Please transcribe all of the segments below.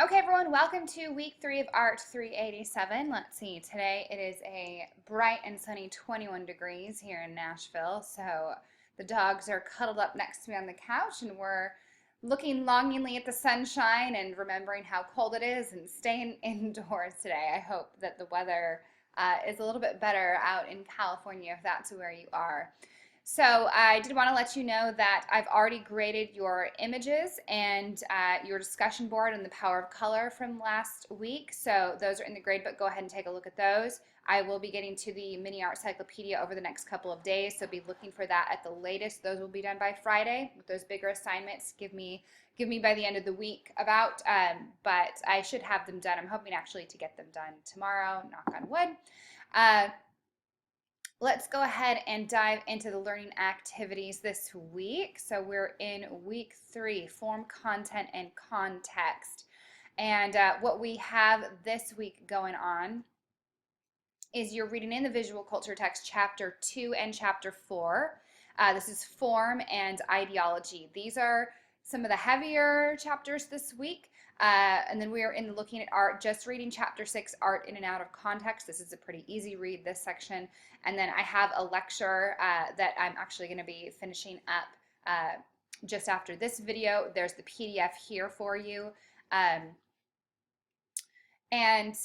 Okay, everyone, welcome to week 3 of Art 387. Let's see, today it is a bright and sunny 21 degrees here in Nashville. So the dogs are cuddled up next to me on the couch, and we're looking longingly at the sunshine and remembering how cold it is and staying indoors today. I hope that the weather is a little bit better out in California if that's where you are. So I did want to let you know that I've already graded your images and your discussion board and the power of color from last week. So those are in the grade book. Go ahead and take a look at those. I will be getting to the mini art cyclopedia over the next couple of days, so be looking for that at the latest. Those will be done by Friday. With those bigger assignments, give me by the end of the week about, but I should have them done. I'm hoping actually to get them done tomorrow, knock on wood. Let's go ahead and dive into the learning activities this week. So we're in week 3, form, content, and context. And what we have this week going on is you're reading in the visual culture text chapter 2 and chapter 4. This is form and ideology. These are some of the heavier chapters this week. And then we are in looking at art, just reading chapter 6, art in and out of context. This is a pretty easy read, this section. And then I have a lecture that I'm actually going to be finishing up just after this video. There's the PDF here for you. And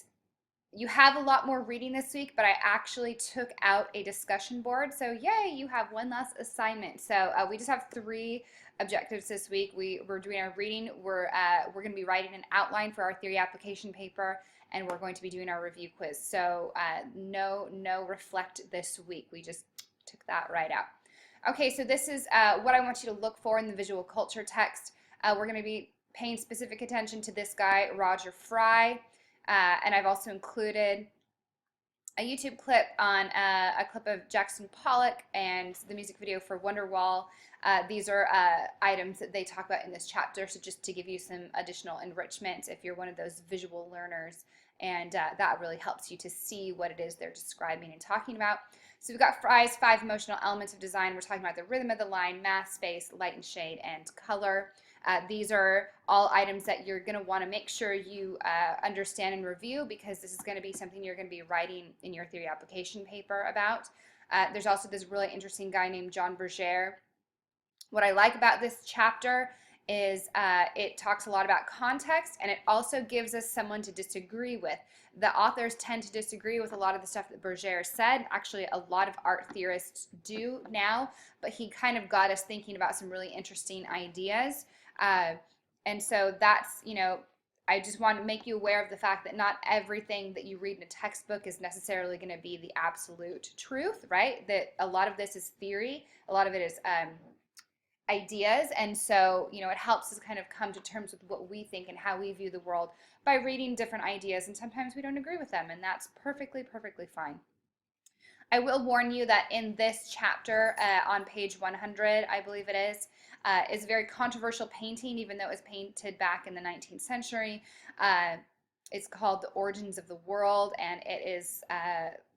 you have a lot more reading this week, but I actually took out a discussion board. So yay, you have one less assignment. So we just have 3 objectives this week. We're doing our reading. We're going to be writing an outline for our theory application paper, and we're going to be doing our review quiz. So no reflect this week. We just took that right out. Okay, so this is what I want you to look for in the visual culture text. We're going to be paying specific attention to this guy, Roger Fry. And I've also included a YouTube clip on a clip of Jackson Pollock and the music video for Wonderwall. These are items that they talk about in this chapter, so just to give you some additional enrichment if you're one of those visual learners, and that really helps you to see what it is they're describing and talking about. So we've got Fry's 5 emotional elements of design. We're talking about the rhythm of the line, mass, space, light and shade, and color. These are all items that you're going to want to make sure you understand and review, because this is going to be something you're going to be writing in your theory application paper about. There's also this really interesting guy named John Berger. What I like about this chapter is it talks a lot about context, and it also gives us someone to disagree with. The authors tend to disagree with a lot of the stuff that Berger said. Actually, a lot of art theorists do now, but he kind of got us thinking about some really interesting ideas. And so that's, I just want to make you aware of the fact that not everything that you read in a textbook is necessarily going to be the absolute truth, right? That a lot of this is theory, a lot of it is ideas, and so it helps us kind of come to terms with what we think and how we view the world by reading different ideas, and sometimes we don't agree with them, and that's perfectly fine. I will warn you that in this chapter on page 100, I believe it is a very controversial painting, even though it was painted back in the 19th century. It's called The Origins of the World, and it is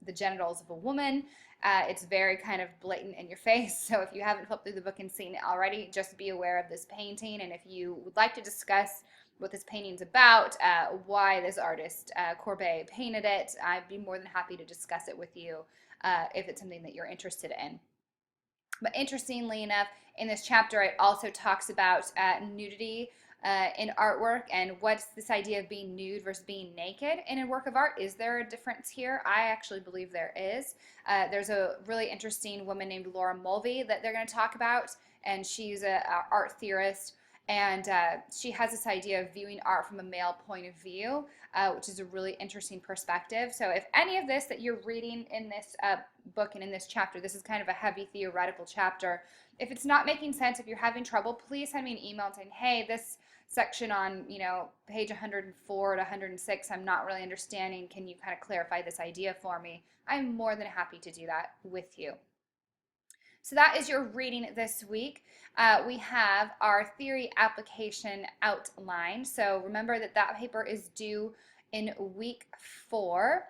the genitals of a woman. It's very kind of blatant in your face, so if you haven't flipped through the book and seen it already, just be aware of this painting, and if you would like to discuss what this painting's about, why this artist, Courbet, painted it, I'd be more than happy to discuss it with you if it's something that you're interested in. But interestingly enough, in this chapter, it also talks about nudity in artwork, and what's this idea of being nude versus being naked in a work of art. Is there a difference here? I actually believe there is. There's a really interesting woman named Laura Mulvey that they're going to talk about, and she's an art theorist, and she has this idea of viewing art from a male point of view, which is a really interesting perspective. So if any of this that you're reading in this book and in this chapter, this is kind of a heavy theoretical chapter, if it's not making sense, if you're having trouble, please send me an email saying, hey, this section on page 104 to 106, I'm not really understanding, can you kind of clarify this idea for me? I'm more than happy to do that with you. So that is your reading this week. We have our theory application outline. So remember that that paper is due in week 4.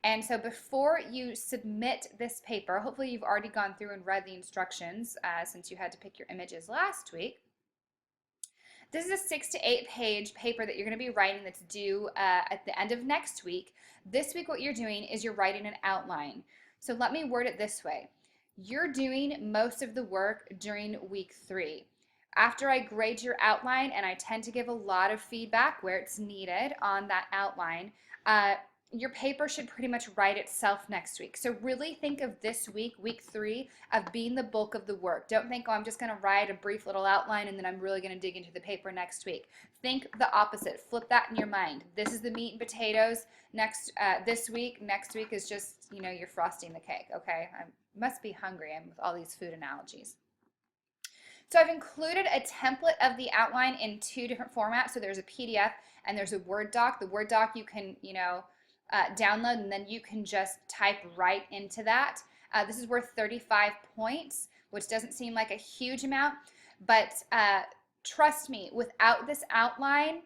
And so before you submit this paper, hopefully you've already gone through and read the instructions since you had to pick your images last week. This is a 6 to 8 page paper that you're going to be writing that's due at the end of next week. This week, what you're doing is you're writing an outline. So let me word it this way. You're doing most of the work during week 3. After I grade your outline, and I tend to give a lot of feedback where it's needed on that outline, your paper should pretty much write itself next week. So really think of this week, week 3, of being the bulk of the work. Don't think, oh, I'm just going to write a brief little outline and then I'm really going to dig into the paper next week. Think the opposite. Flip that in your mind. This is the meat and potatoes. This week, next week is just, you're frosting the cake. Okay, I must be hungry. I'm with all these food analogies. So I've included a template of the outline in 2 different formats. So there's a PDF and there's a Word doc. The Word doc you can, download, and then you can just type right into that. This is worth 35 points, which doesn't seem like a huge amount, but trust me, without this outline,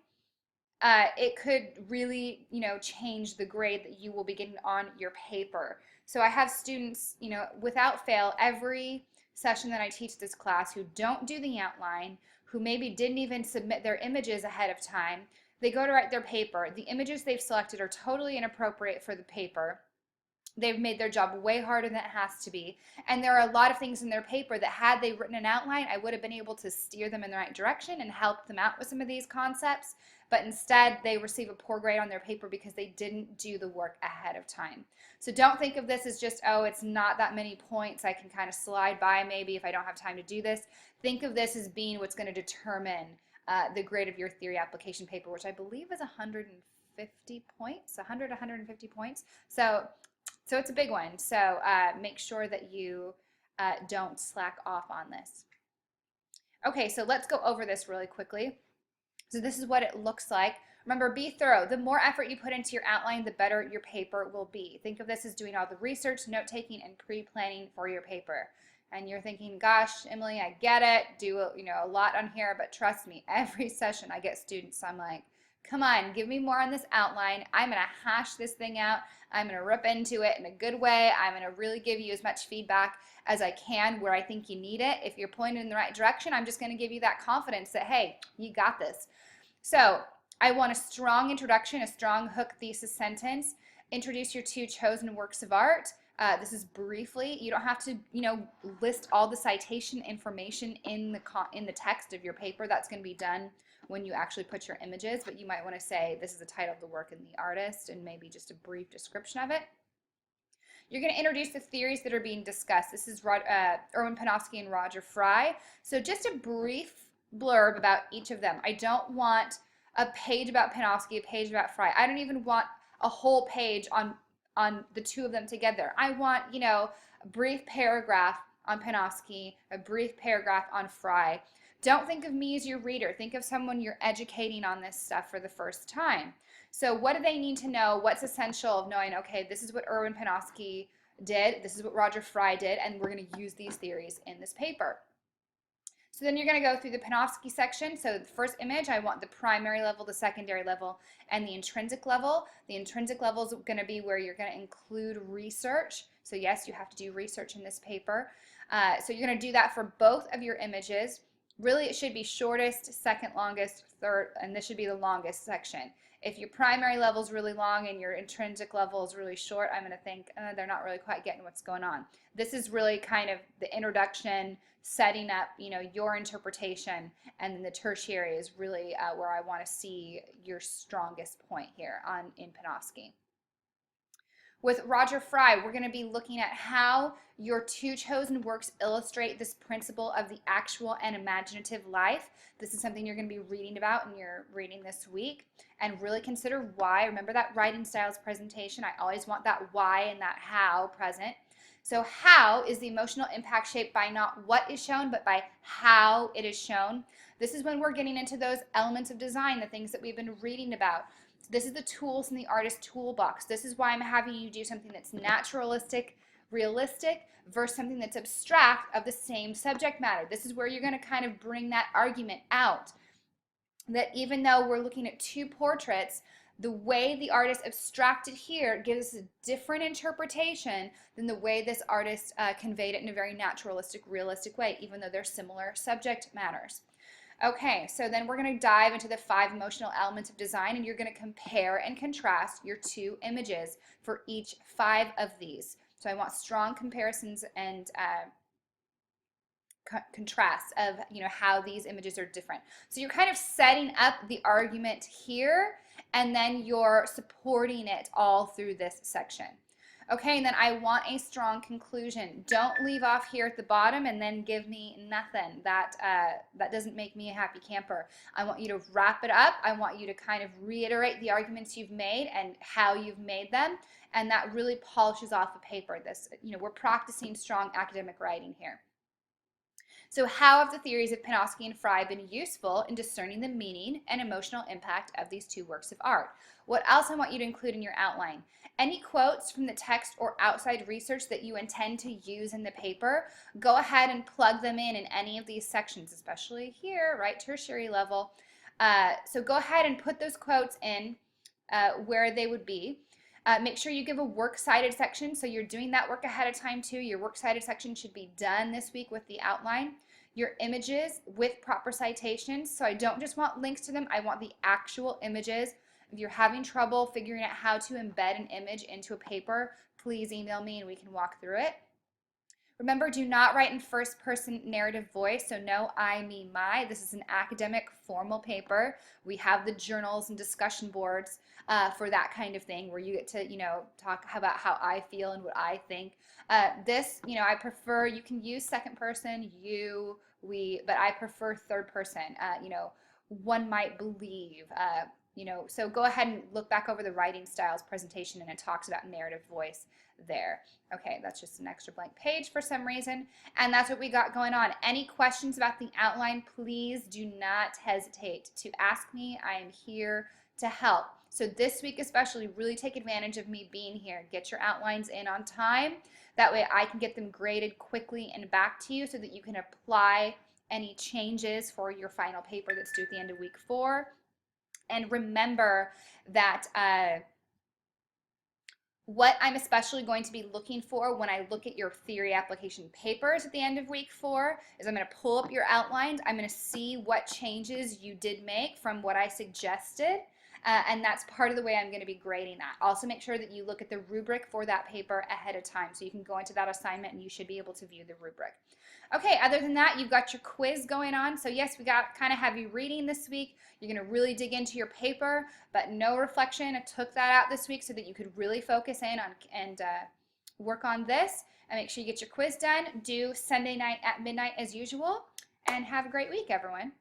it could really, change the grade that you will be getting on your paper. So I have students, without fail, every session that I teach this class who don't do the outline, who maybe didn't even submit their images ahead of time. They go to write their paper. The images they've selected are totally inappropriate for the paper. They've made their job way harder than it has to be. And there are a lot of things in their paper that had they written an outline, I would have been able to steer them in the right direction and help them out with some of these concepts. But instead, they receive a poor grade on their paper because they didn't do the work ahead of time. So don't think of this as just, oh, it's not that many points. I can kind of slide by maybe if I don't have time to do this. Think of this as being what's going to determine the grade of your theory application paper, which I believe is 150 points, 150 points. So it's a big one. So make sure that you don't slack off on this. Okay, so let's go over this really quickly. So this is what it looks like. Remember, be thorough. The more effort you put into your outline, the better your paper will be. Think of this as doing all the research, note-taking, and pre-planning for your paper. And you're thinking, gosh, Emily, I get it. Do a lot on here, but trust me, every session I get students, I'm like, come on, give me more on this outline. I'm going to hash this thing out. I'm going to rip into it in a good way. I'm going to really give you as much feedback as I can where I think you need it. If you're pointed in the right direction, I'm just going to give you that confidence that, hey, you got this. So I want a strong introduction, a strong hook thesis sentence. Introduce your 2 chosen works of art. This is briefly. You don't have to, list all the citation information in the text of your paper. That's going to be done when you actually put your images, but you might want to say this is the title of the work and the artist and maybe just a brief description of it. You're going to introduce the theories that are being discussed. This is Erwin Panofsky and Roger Fry. So just a brief blurb about each of them. I don't want a page about Panofsky, a page about Fry. I don't even want a whole page on the 2 of them together. I want, a brief paragraph on Panofsky, a brief paragraph on Fry. Don't think of me as your reader. Think of someone you're educating on this stuff for the first time. So what do they need to know? What's essential of knowing, okay, this is what Erwin Panofsky did, this is what Roger Fry did, and we're going to use these theories in this paper. So then you're going to go through the Panofsky section. So the first image, I want the primary level, the secondary level, and the intrinsic level. The intrinsic level is going to be where you're going to include research. So yes, you have to do research in this paper. So you're going to do that for both of your images. Really, it should be shortest, second longest, third, and this should be the longest section. If your primary level is really long and your intrinsic level is really short, I'm going to think they're not really quite getting what's going on. This is really kind of the introduction, setting up, your interpretation, and then the tertiary is really where I want to see your strongest point here in Panofsky. With Roger Fry, we're going to be looking at how your 2 chosen works illustrate this principle of the actual and imaginative life. This is something you're going to be reading about in your reading this week. And really consider why. Remember that writing styles presentation? I always want that why and that how present. So how is the emotional impact shaped by not what is shown, but by how it is shown? This is when we're getting into those elements of design, the things that we've been reading about. This is the tools in the artist toolbox. This is why I'm having you do something that's naturalistic, realistic, versus something that's abstract of the same subject matter. This is where you're going to kind of bring that argument out. That even though we're looking at 2 portraits, the way the artist abstracted here gives us a different interpretation than the way this artist conveyed it in a very naturalistic, realistic way, even though they're similar subject matters. Okay, so then we're going to dive into the 5 emotional elements of design, and you're going to compare and contrast your 2 images for each 5 of these. So I want strong comparisons and contrasts of how these images are different. So you're kind of setting up the argument here, and then you're supporting it all through this section. Okay, and then I want a strong conclusion. Don't leave off here at the bottom and then give me nothing. That doesn't make me a happy camper. I want you to wrap it up. I want you to kind of reiterate the arguments you've made and how you've made them, and that really polishes off the paper. We're practicing strong academic writing here. So how have the theories of Panofsky and Fry been useful in discerning the meaning and emotional impact of these 2 works of art? What else I want you to include in your outline? Any quotes from the text or outside research that you intend to use in the paper, go ahead and plug them in any of these sections, especially here, right, tertiary level. So go ahead and put those quotes in where they would be. Make sure you give a works cited section, so you're doing that work ahead of time too. Your works cited section should be done this week with the outline. Your images with proper citations, so I don't just want links to them, I want the actual images. If you're having trouble figuring out how to embed an image into a paper, please email me and we can walk through it. Remember, do not write in first person narrative voice, so no I, me, my. This is an academic formal paper. We have the journals and discussion boards for that kind of thing where you get to, talk about how I feel and what I think. I prefer, you can use second person, you, we, but I prefer third person. One might believe, so go ahead and look back over the writing styles presentation, and it talks about narrative voice there. Okay, that's just an extra blank page for some reason, and that's what we got going on. Any questions about the outline, please do not hesitate to ask me. I am here to help. So this week especially, really take advantage of me being here. Get your outlines in on time. That way I can get them graded quickly and back to you so that you can apply any changes for your final paper that's due at the end of week 4. And remember that what I'm especially going to be looking for when I look at your theory application papers at the end of week 4 is I'm going to pull up your outlines. I'm going to see what changes you did make from what I suggested. And that's part of the way I'm going to be grading that. Also make sure that you look at the rubric for that paper ahead of time so you can go into that assignment and you should be able to view the rubric. Okay, other than that, you've got your quiz going on. So yes, we got kind of heavy reading this week. You're going to really dig into your paper, but no reflection. I took that out this week so that you could really focus in on and work on this. And make sure you get your quiz done. Due Sunday night at midnight as usual. And have a great week, everyone.